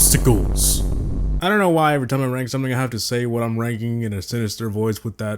obstacles. I don't know why every time I rank something I have to say what I'm ranking in a sinister voice with that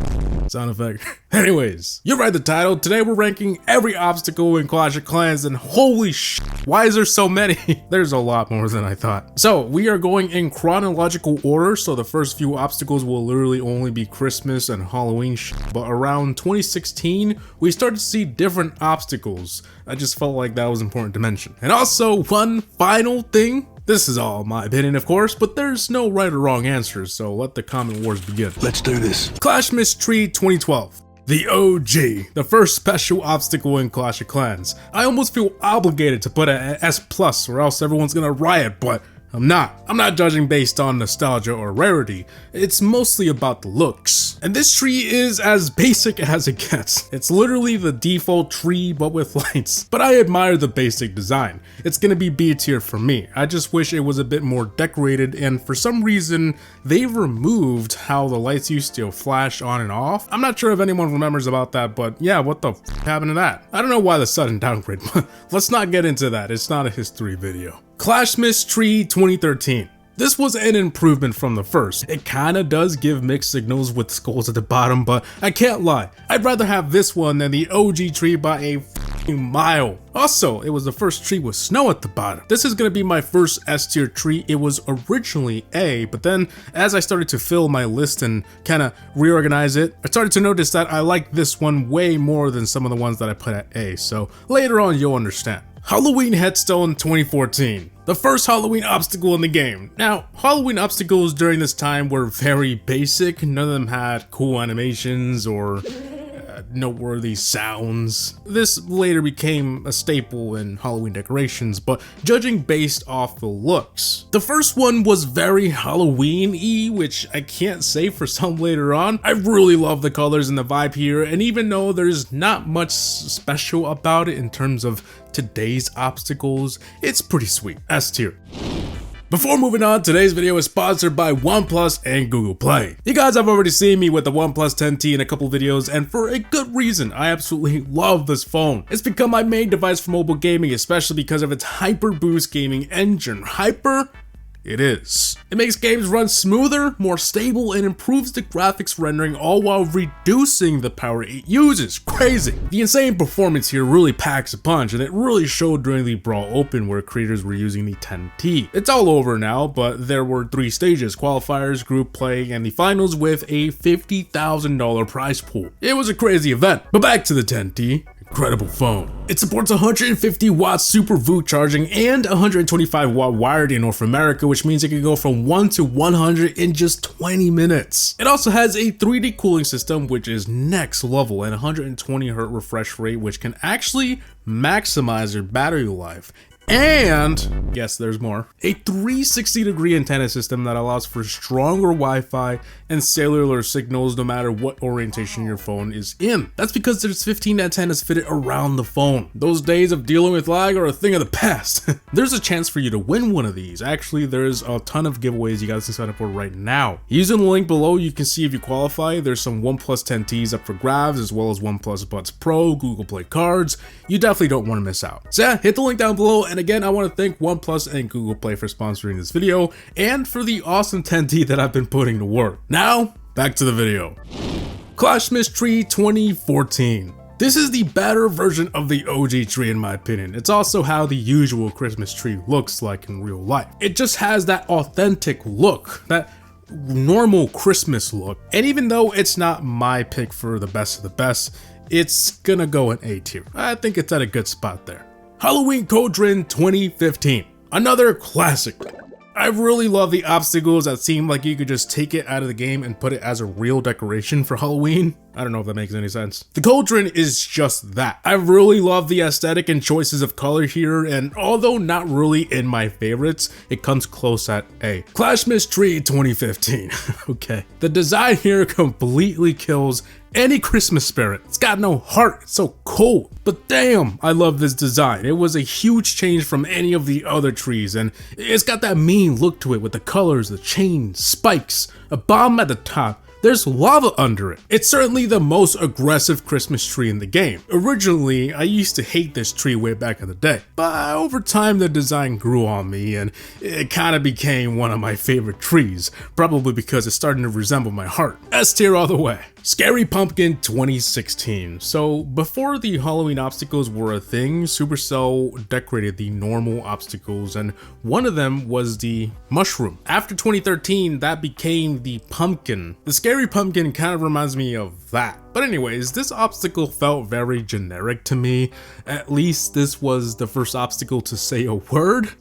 sound effect. Anyways, you read the title. Today we're ranking every obstacle in Clash of Clans, and holy shit, why is there so many? There's a lot more than I thought. So we are going in chronological order, so the first few obstacles will literally only be Christmas and Halloween shit. But around 2016, we started to see different obstacles. I just felt like that was important to mention. And also, one final thing. This is all my opinion, of course, but there's no right or wrong answers, so let the comment wars begin. Let's do this. Clash Mystery 2012. The OG, the first special obstacle in Clash of Clans. I almost feel obligated to put it at S+, or else everyone's gonna riot, but I'm not. I'm not judging based on nostalgia or rarity. It's mostly about the looks. And this tree is as basic as it gets. It's literally the default tree, but with lights. But I admire the basic design. It's gonna be B tier for me. I just wish it was a bit more decorated, and for some reason, they removed how the lights used to flash on and off. I'm not sure if anyone remembers about that, but yeah, what the f happened to that? I don't know why the sudden downgrade, but let's not get into that. It's not a history video. Clash Mystery 2013. This was an improvement from the first. It kinda does give mixed signals with skulls at the bottom, but I can't lie. I'd rather have this one than the OG tree by a f***ing mile. Also, it was the first tree with snow at the bottom. This is gonna be my first S tier tree. It was originally A, but then as I started to fill my list and kinda reorganize it, I started to notice that I like this one way more than some of the ones that I put at A, so later on you'll understand. Halloween Headstone 2014. The first Halloween obstacle in the game. Now, Halloween obstacles during this time were very basic. None of them had cool animations or noteworthy sounds. This later became a staple in Halloween decorations, but judging based off the looks. The first one was very Halloween-y, which I can't say for some later on. I really love the colors and the vibe here, and even though there's not much special about it in terms of today's obstacles, it's pretty sweet. S tier. Before moving on, today's video is sponsored by OnePlus and Google Play. You guys have already seen me with the OnePlus 10T in a couple videos, and for a good reason. I absolutely love this phone. It's become my main device for mobile gaming, especially because of its Hyper Boost gaming engine. Hyper? It is. It makes games run smoother, more stable, and improves the graphics rendering, all while reducing the power it uses. Crazy. The insane performance here really packs a punch, and it really showed during the Brawl Open where creators were using the 10T. It's all over now, but there were 3 stages: qualifiers, group play, and the finals with a $50,000 prize pool. It was a crazy event. But back to the 10T. Incredible phone. It supports 150 watt Super VOOC charging and 125 watt wired in North America, which means it can go from 1 to 100 in just 20 minutes. It also has a 3D cooling system, which is next level, and 120Hz refresh rate, which can actually maximize your battery life. And, yes, there's more, a 360-degree antenna system that allows for stronger Wi-Fi and cellular signals no matter what orientation your phone is in. That's because there's 15 antennas fitted around the phone. Those days of dealing with lag are a thing of the past. There's a chance for you to win one of these. Actually, there's a ton of giveaways you guys can sign up for right now. Using the link below, you can see if you qualify. There's some OnePlus 10Ts up for grabs, as well as OnePlus Buds Pro, Google Play cards. You definitely don't want to miss out. So yeah, hit the link down below, and again, I want to thank OnePlus and Google Play for sponsoring this video and for the awesome 10T that I've been putting to work. Now, back to the video. Clash Mystery 2014. This is the better version of the OG tree in my opinion. It's also how the usual Christmas tree looks like in real life. It just has that authentic look, that normal Christmas look. And even though it's not my pick for the best of the best, it's gonna go in A tier. I think it's at a good spot there. Halloween Cauldron 2015. Another classic. I really love the obstacles that seem like you could just take it out of the game and put it as a real decoration for Halloween. I don't know if that makes any sense. The Cauldron is just that. I really love the aesthetic and choices of color here, and although not really in my favorites, it comes close at A. Clash Mystery 2015. Okay. The design here completely kills any Christmas spirit. It's got no heart, it's so cold. But damn, I love this design. It was a huge change from any of the other trees, and it's got that mean look to it with the colors, the chain, spikes, a bomb at the top, there's lava under it. It's certainly the most aggressive Christmas tree in the game. Originally, I used to hate this tree way back in the day, but over time the design grew on me and it kind of became one of my favorite trees, probably because it's starting to resemble my heart. S tier all the way. Scary Pumpkin 2016. So before the Halloween obstacles were a thing, Supercell decorated the normal obstacles and one of them was the mushroom. After 2013, that became the pumpkin. The Scary Pumpkin kind of reminds me of that. But anyways, this obstacle felt very generic to me. At least this was the first obstacle to say a word.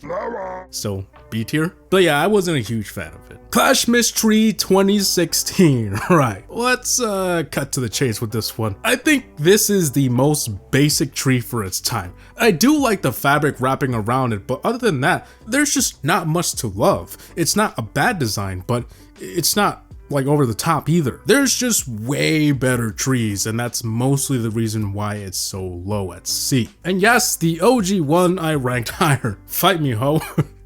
So B tier. But yeah, I wasn't a huge fan of it. Clashmas Tree 2016. Right, let's cut to the chase with this one. I think this is the most basic tree for its time. I do like the fabric wrapping around it, but other than that, there's just not much to love. It's not a bad design, but it's not like over the top either. There's just way better trees, and that's mostly the reason why it's so low at C. And yes, the OG one I ranked higher. Fight me, ho.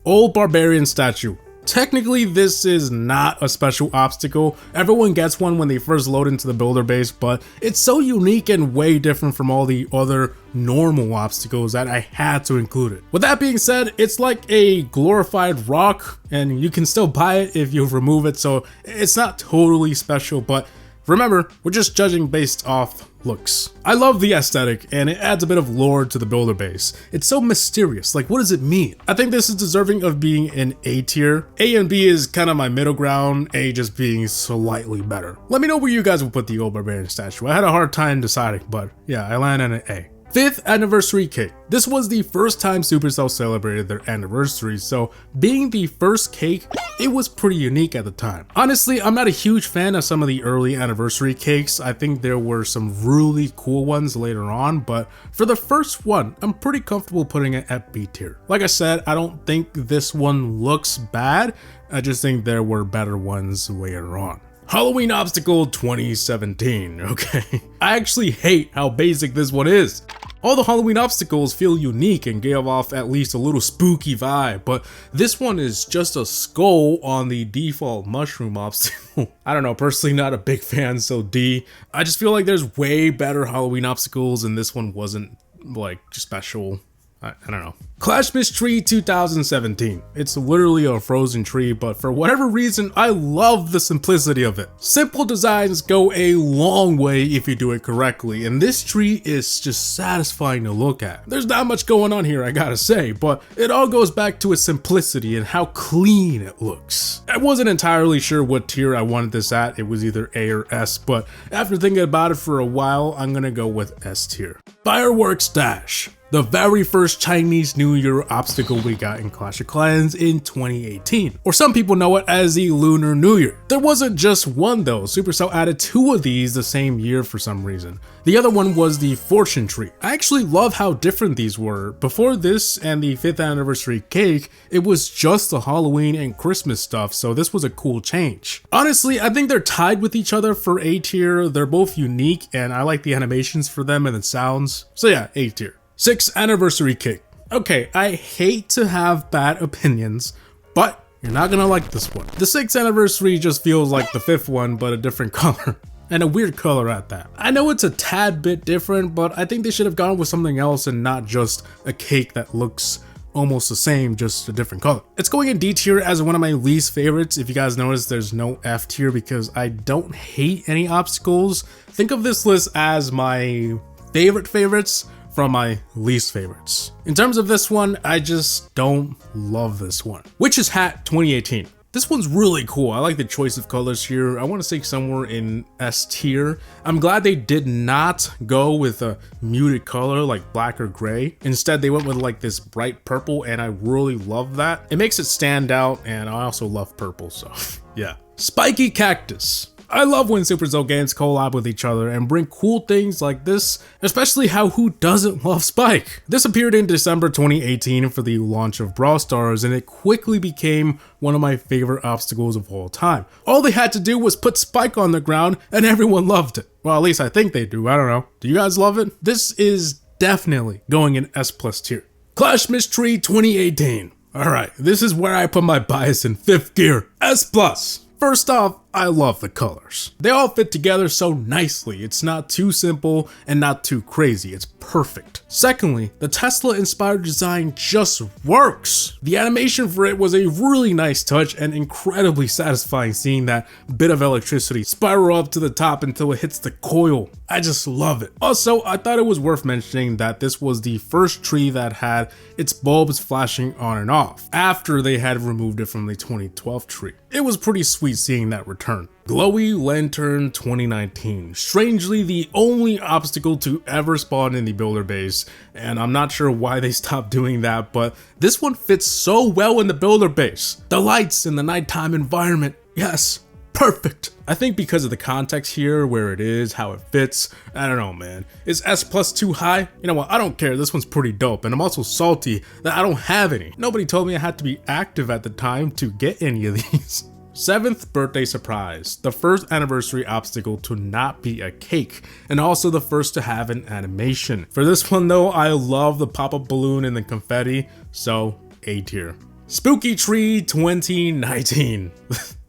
Old Barbarian Statue. Technically, this is not a special obstacle. Everyone gets one when they first load into the builder base, but it's so unique and way different from all the other normal obstacles that I had to include it. With that being said, it's like a glorified rock, and you can still buy it if you remove it, so it's not totally special, but remember, we're just judging based off looks. I love the aesthetic and it adds a bit of lore to the builder base. It's so mysterious, like what does it mean? I think this is deserving of being an A tier. A and B is kind of my middle ground, A just being slightly better. Let me know where you guys would put the Old Barbarian Statue. I had a hard time deciding, but yeah, I landed on an A. 5th anniversary cake. This was the first time Supercell celebrated their anniversary, so being the first cake, it was pretty unique at the time. Honestly, I'm not a huge fan of some of the early anniversary cakes. I think there were some really cool ones later on, but for the first one, I'm pretty comfortable putting it at B tier. Like I said, I don't think this one looks bad. I just think there were better ones later on. Halloween Obstacle 2017, okay? I actually hate how basic this one is. All the Halloween obstacles feel unique and give off at least a little spooky vibe, but this one is just a skull on the default mushroom obstacle. I don't know, personally not a big fan, so D. I just feel like there's way better Halloween obstacles and this one wasn't like special. I don't know. Clashmas Tree 2017. It's literally a frozen tree, but for whatever reason, I love the simplicity of it. Simple designs go a long way if you do it correctly, and this tree is just satisfying to look at. There's not much going on here, I gotta say, but it all goes back to its simplicity and how clean it looks. I wasn't entirely sure what tier I wanted this at. It was either A or S, but after thinking about it for a while, I'm gonna go with S tier. Fireworks Dash. The very first Chinese New Year obstacle we got in Clash of Clans in 2018, or some people know it as the Lunar New Year. There wasn't just one though, Supercell added 2 of these the same year for some reason. The other one was the Fortune Tree. I actually love how different these were. Before this and the 5th anniversary cake, it was just the Halloween and Christmas stuff, so this was a cool change. Honestly, I think they're tied with each other for A tier. They're both unique and I like the animations for them and the sounds. So yeah, A tier. 6th anniversary cake. Okay, I hate to have bad opinions, but you're not gonna like this one. The 6th anniversary just feels like the 5th one, but a different color. And a weird color at that. I know it's a tad bit different, but I think they should have gone with something else and not just a cake that looks almost the same, just a different color. It's going in D tier as one of my least favorites. If you guys notice, there's no F tier because I don't hate any obstacles. Think of this list as my favorites from my least favorites. In terms of this one, I just don't love this one. Witch's Hat 2018. This one's really cool. I like the choice of colors here. I want to say somewhere in S tier. I'm glad they did not go with a muted color like black or gray. Instead, they went with like this bright purple and I really love that. It makes it stand out and I also love purple, so yeah. Spiky Cactus. I love when Supercell games collab with each other and bring cool things like this, especially how who doesn't love Spike? This appeared in December 2018 for the launch of Brawl Stars and it quickly became one of my favorite obstacles of all time. All they had to do was put Spike on the ground and everyone loved it. Well, at least I think they do, I don't know. Do you guys love it? This is definitely going in S+ tier. Clashmas Tree 2018. Alright, this is where I put my bias in 5th gear, S+. First off, I love the colors. They all fit together so nicely. It's not too simple and not too crazy. It's perfect. Secondly, the Tesla inspired design just works. The animation for it was a really nice touch and incredibly satisfying seeing that bit of electricity spiral up to the top until it hits the coil. I just love it. Also, I thought it was worth mentioning that this was the first tree that had its bulbs flashing on and off after they had removed it from the 2012 tree. It was pretty sweet seeing that return. Glowy Lantern 2019. Strangely, the only obstacle to ever spawn in the builder base, and I'm not sure why they stopped doing that, but this one fits so well in the builder base. The lights in the nighttime environment, yes, perfect. I think because of the context here, where it is, how it fits, I don't know, man. Is S plus too high? You know what, I don't care, this one's pretty dope, and I'm also salty that I don't have any. Nobody told me I had to be active at the time to get any of these. 7th birthday surprise, the first anniversary obstacle to not be a cake, and also the first to have an animation. For this one though, I love the pop-up balloon and the confetti, so A tier. Spooky Tree 2019,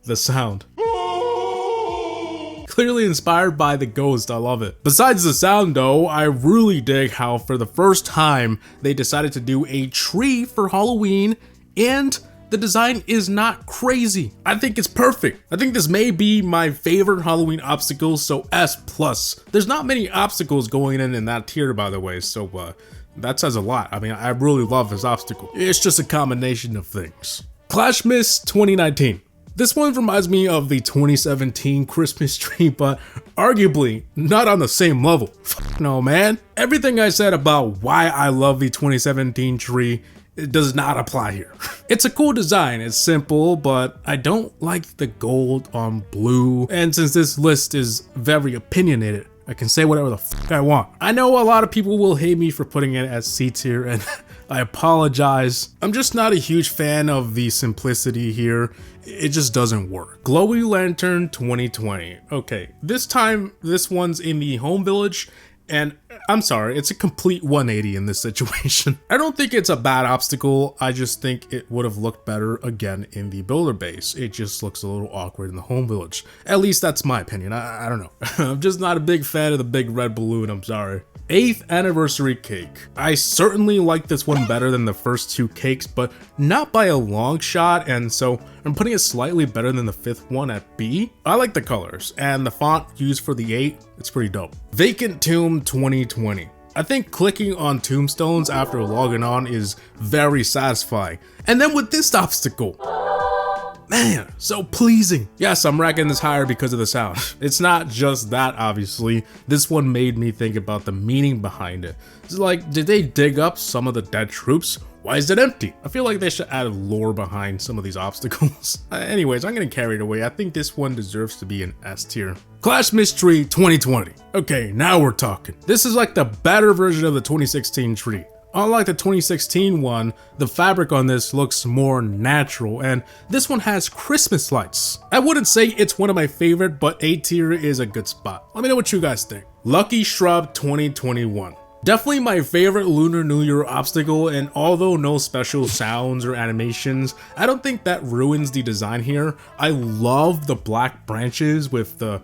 the sound. Clearly inspired by the ghost, I love it. Besides the sound though, I really dig how for the first time they decided to do a tree for Halloween, and the design is not crazy. I think it's perfect. I think this may be my favorite Halloween obstacle, so S+. There's not many obstacles going in that tier, by the way, so that says a lot. I mean, I really love this obstacle. It's just a combination of things. Clashmas 2019. This one reminds me of the 2017 Christmas tree, but arguably not on the same level. No, man. Everything I said about why I love the 2017 tree, it does not apply here. It's a cool design, it's simple, but I don't like the gold on blue. And since this list is very opinionated, I can say whatever the fuck I want. I know a lot of people will hate me for putting it as C tier, and I apologize. I'm just not a huge fan of the simplicity here. It just doesn't work. Glowy Lantern 2020. Okay, this time this one's in the home village, and I'm sorry, it's a complete 180 in this situation. I don't think it's a bad obstacle, I just think it would have looked better again in the builder base. It just looks a little awkward in the home village. At least that's my opinion, I don't know. I'm just not a big fan of the big red balloon, I'm sorry. 8th anniversary cake. I certainly like this one better than the first two cakes, but not by a long shot, and so I'm putting it slightly better than the 5th one at B. I like the colors, and the font used for the 8, it's pretty dope. Vacant Tomb 2020. I think clicking on tombstones after logging on is very satisfying. And then with this obstacle, man, so pleasing. Yes, I'm ranking this higher because of the sound. It's not just that, obviously. This one made me think about the meaning behind it. It's like, did they dig up some of the dead troops? Why is it empty? I feel like they should add lore behind some of these obstacles. Anyways, I'm getting carried away. I think this one deserves to be an S tier. Clashmas Tree 2020. Okay, now we're talking. This is like the better version of the 2016 tree. Unlike the 2016 one, the fabric on this looks more natural, and this one has Christmas lights. I wouldn't say it's one of my favorite, but A tier is a good spot. Let me know what you guys think. Lucky Shrub 2021. Definitely my favorite Lunar New Year obstacle, and although no special sounds or animations, I don't think that ruins the design here. I love the black branches with the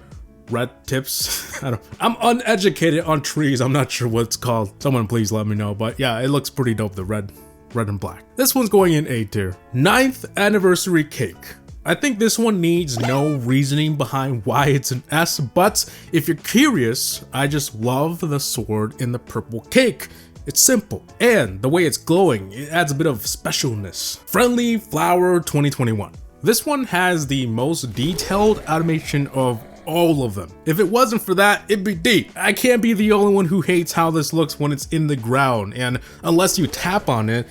red tips. I'm uneducated on trees, I'm not sure what it's called. Someone please let me know, but yeah, it looks pretty dope, the red and black. This one's going in A tier. 9th anniversary cake. I think this one needs no reasoning behind why it's an S, but if you're curious, I just love the sword in the purple cake. It's simple, and the way it's glowing, it adds a bit of specialness. Friendly Flower 2021. This one has the most detailed animation of all of them. If it wasn't for that, it'd be D. I can't be the only one who hates how this looks when it's in the ground, and unless you tap on it,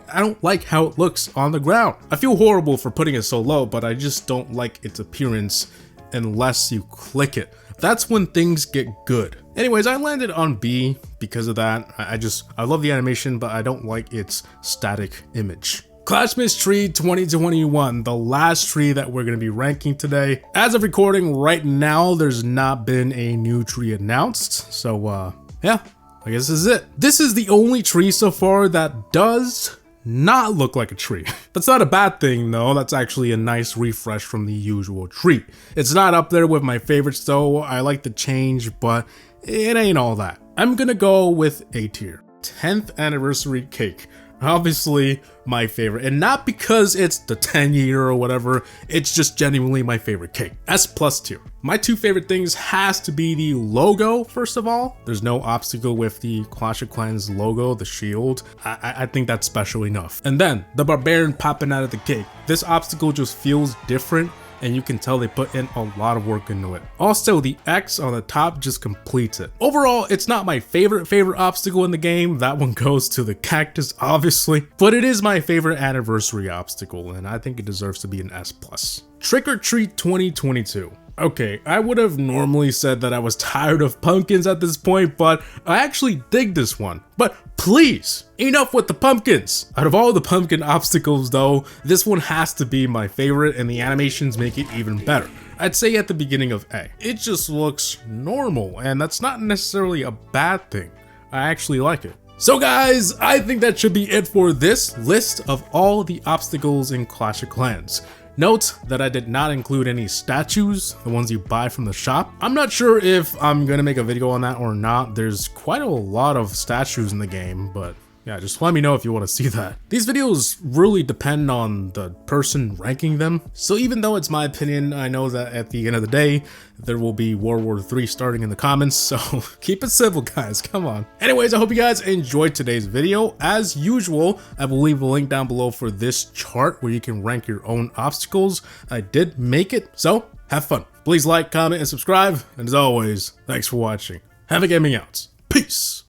I don't like how it looks on the ground. I feel horrible for putting it so low, but I just don't like its appearance unless you click it. That's when things get good. Anyways, I landed on B because of that. I love the animation, but I don't like its static image. Clashmas Tree 2021, the last tree that we're going to be ranking today. As of recording right now, there's not been a new tree announced, so yeah, I guess this is it. This is the only tree so far that does not look like a tree. That's not a bad thing though, that's actually a nice refresh from the usual tree. It's not up there with my favorites though, I like the change, but it ain't all that. I'm gonna go with A tier. 10th anniversary cake. Obviously my favorite, and not because it's the 10-year or whatever, it's just genuinely my favorite cake. S+ tier. My two favorite things has to be the logo, first of all. There's no obstacle with the Clash of Clans logo, the shield. I think that's special enough. And then the barbarian popping out of the cake. This obstacle just feels different, and you can tell they put in a lot of work into it. Also, the X on the top just completes it. Overall, it's not my favorite obstacle in the game. That one goes to the cactus, obviously, but it is my favorite anniversary obstacle, and I think it deserves to be an S+. Trick or Treat 2022. Okay, I would have normally said that I was tired of pumpkins at this point, but I actually dig this one. But please, enough with the pumpkins! Out of all the pumpkin obstacles though, this one has to be my favorite, and the animations make it even better. I'd say at the beginning of A. It just looks normal, and that's not necessarily a bad thing. I actually like it. So guys, I think that should be it for this list of all the obstacles in Clash of Clans. Note that I did not include any statues, the ones you buy from the shop. I'm not sure if I'm gonna make a video on that or not. There's quite a lot of statues in the game, but yeah, just let me know if you want to see that. These videos really depend on the person ranking them. So even though it's my opinion, I know that at the end of the day, there will be World War III starting in the comments, so keep it civil guys, come on. Anyways, I hope you guys enjoyed today's video. As usual, I will leave a link down below for this chart where you can rank your own obstacles. I did make it, so have fun. Please like, comment, and subscribe, and as always, thanks for watching. Have a gaming out. Peace!